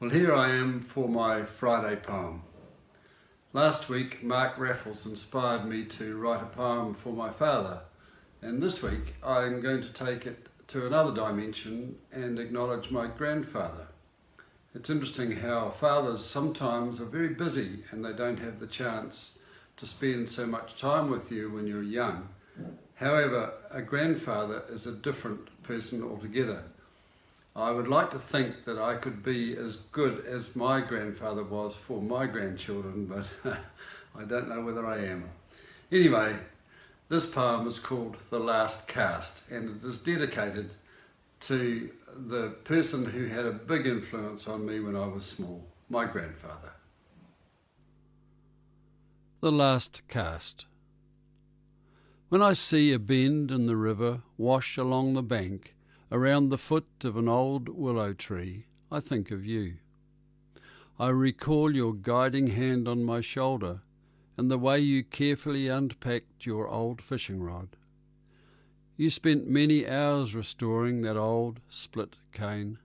Well, here I am for my Friday poem. Last week, Mark Raffles inspired me to write a poem for my father, and this week I'm going to take it to another dimension and acknowledge my grandfather. It's interesting how fathers sometimes are very busy and they don't have the chance to spend so much time with you when you're young. However, a grandfather is a different person altogether. I would like to think that I could be as good as my grandfather was for my grandchildren, but I don't know whether I am. Anyway, this poem is called The Last Cast, and it is dedicated to the person who had a big influence on me when I was small, my grandfather. The Last Cast. When I see a bend in the river wash along the bank, around the foot of an old willow tree, I think of you. I recall your guiding hand on my shoulder and the way you carefully unpacked your old fishing rod. You spent many hours restoring that old split cane,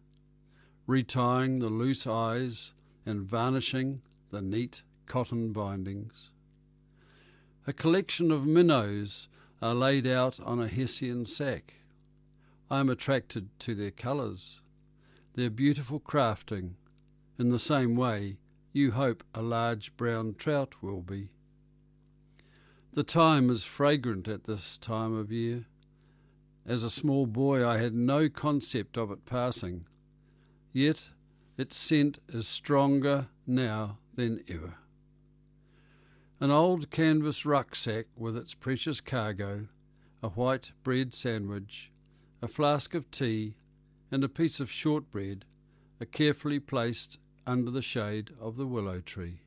retying the loose eyes and varnishing the neat cotton bindings. A collection of minnows are laid out on a Hessian sack. I am attracted to their colours, their beautiful crafting, in the same way you hope a large brown trout will be. The thyme is fragrant at this time of year. As a small boy I had no concept of it passing, yet its scent is stronger now than ever. An old canvas rucksack with its precious cargo, a white bread sandwich, a flask of tea and a piece of shortbread are carefully placed under the shade of the willow tree.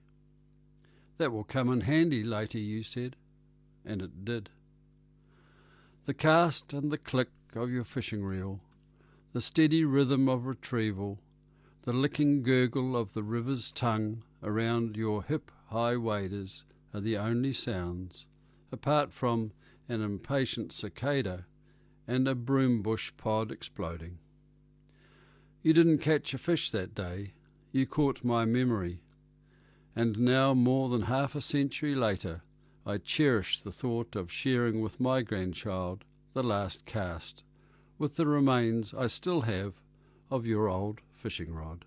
That will come in handy later, you said, and it did. The cast and the click of your fishing reel, the steady rhythm of retrieval, the licking gurgle of the river's tongue around your hip-high waders are the only sounds, apart from an impatient cicada and a broom bush pod exploding. You didn't catch a fish that day, you caught my memory, and now more than half a century later I cherish the thought of sharing with my grandchild the last cast, with the remains I still have of your old fishing rod.